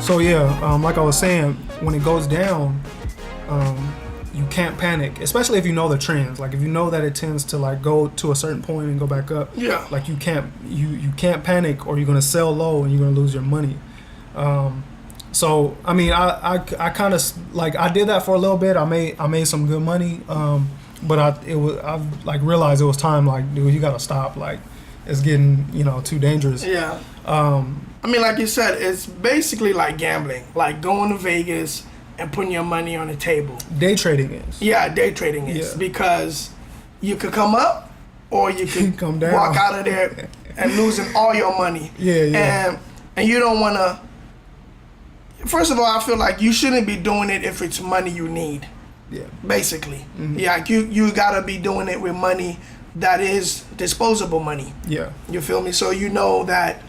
So yeah, like I was saying, when it goes down, you can't panic, especially if you know the trends. Like if you know that it tends to like go to a certain point and go back up. Yeah. Like you can't panic, or you're gonna sell low and you're gonna lose your money. So I mean, I kind of like I did that for a little bit. I made some good money, but I like realized it was time. Like, dude, you gotta stop. Like, it's getting too dangerous. Yeah. I mean, like you said, it's basically like gambling, like going to Vegas and putting your money on the table. Day trading is. Yeah, day trading is because you could come up or you could come down. Walk out of there and losing all your money. Yeah. And you don't want to. First of all, I feel like you shouldn't be doing it if it's money you need. Yeah. Basically. Mm-hmm. Yeah, you gotta be doing it with money that is disposable money. Yeah. You feel me? So you know that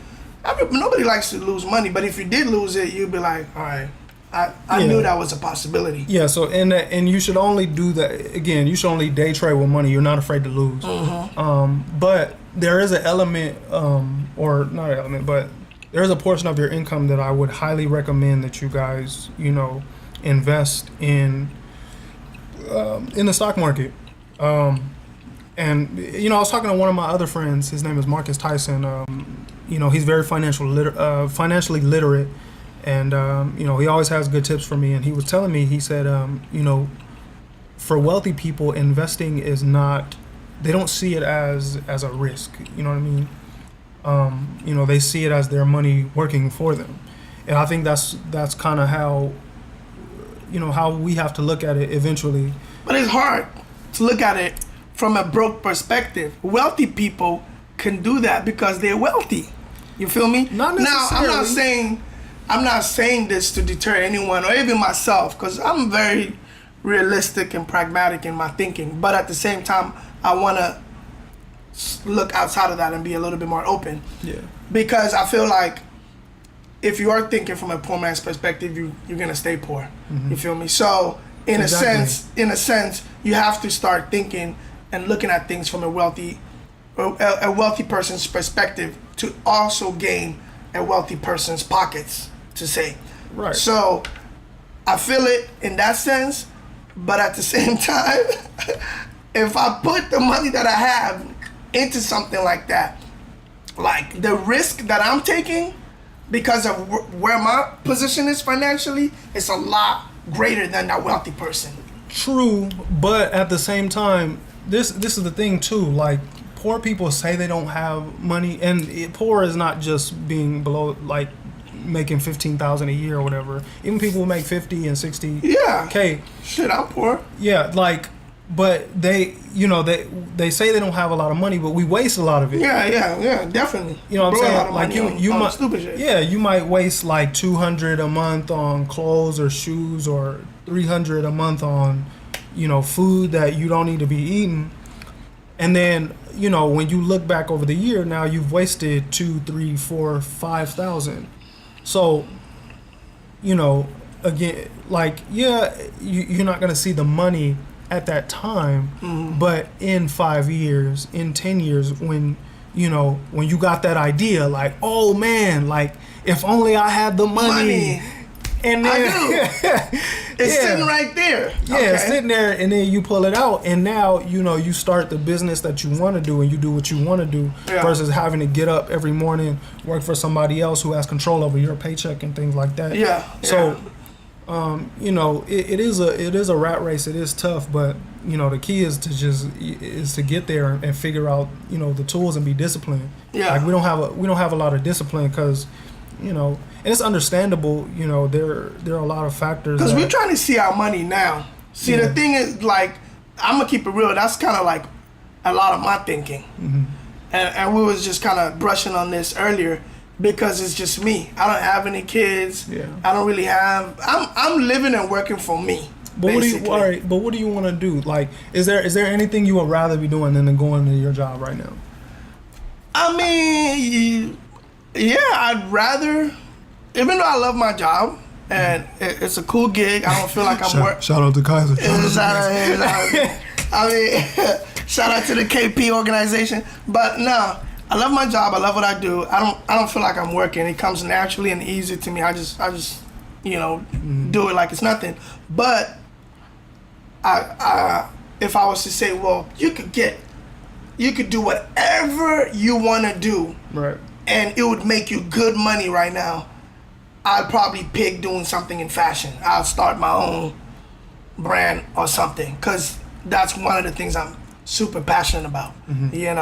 nobody likes to lose money, but if you did lose it, you'd be like, all right, I knew that was a possibility. Yeah. So and you should only do that again. You should only day trade with money you're not afraid to lose. Mm-hmm. But there is an element, or not an element, but there is a portion of your income that I would highly recommend that you guys, invest in the stock market. And I was talking to one of my other friends. His name is Marcus Tyson. He's very financially literate, and he always has good tips for me. And he was telling me, he said, for wealthy people, investing is not. They don't see it as a risk. You know what I mean? They see it as their money working for them, and I think that's kind of how we have to look at it eventually. But it's hard to look at it from a broke perspective. Wealthy people can do that because they're wealthy. You feel me? Not necessarily. Now, I'm not saying this to deter anyone or even myself, because I'm very realistic and pragmatic in my thinking. But at the same time, I want to look outside of that and be a little bit more open. Yeah. Because I feel like if you are thinking from a poor man's perspective, you're gonna stay poor. Mm-hmm. You feel me? So in a sense, you have to start thinking and looking at things from a wealthy person's perspective to also gain a wealthy person's pockets, to say. Right. So I feel it in that sense, but at the same time, if I put the money that I have into something like that, like the risk that I'm taking because of where my position is financially, it's a lot greater than that wealthy person. True, but at the same time, this is the thing too. Like, poor people say they don't have money, and poor is not just being below, like making $15,000 a year or whatever. Even people who make 50 and 60. Yeah. Okay. Shit, I'm poor. Yeah, like, but they say they don't have a lot of money, but we waste a lot of it. Yeah, definitely. You know what I'm saying? Like you might, stupid shit. Yeah, you might waste like $200 a month on clothes or shoes, or $300 a month on, food that you don't need to be eating. And then, when you look back over the year, now you've wasted $2,000, $3,000, $4,000, $5,000. So, again, like, yeah, you're not gonna see the money at that time, mm-hmm. but in 5 years, in 10 years, when you got that idea, like, oh man, like, if only I had the money. And then, I do. It's sitting right there. Yeah, okay. It's sitting there, and then you pull it out, and now you start the business that you want to do, and you do what you want to do, versus having to get up every morning, work for somebody else who has control over your paycheck and things like that. Yeah. So, it is a rat race. It is tough, but the key is to get there and figure out the tools and be disciplined. Yeah. Like we don't have a lot of discipline because and it's understandable, there are a lot of factors. Because we're trying to see our money now. See, the thing is, like, I'm going to keep it real. That's kind of like a lot of my thinking. Mm-hmm. And we was just kind of brushing on this earlier because it's just me. I don't have any kids. Yeah. I don't really have... I'm living and working for me, but basically. But what do you want to do? Like, is there anything you would rather be doing than going to your job right now? I mean, yeah, I'd rather... Even though I love my job and it's a cool gig, I don't feel like I'm working. Shout out to Kaiser. I mean, Shout out to the KP organization. But no, I love my job. I love what I do. I don't feel like I'm working. It comes naturally and easy to me. I just do it like it's nothing. But if I was to say, well, you could do whatever you want to do, right, and it would make you good money right now, I'd probably pick doing something in fashion. I'll start my own brand or something, because that's one of the things I'm super passionate about. You know.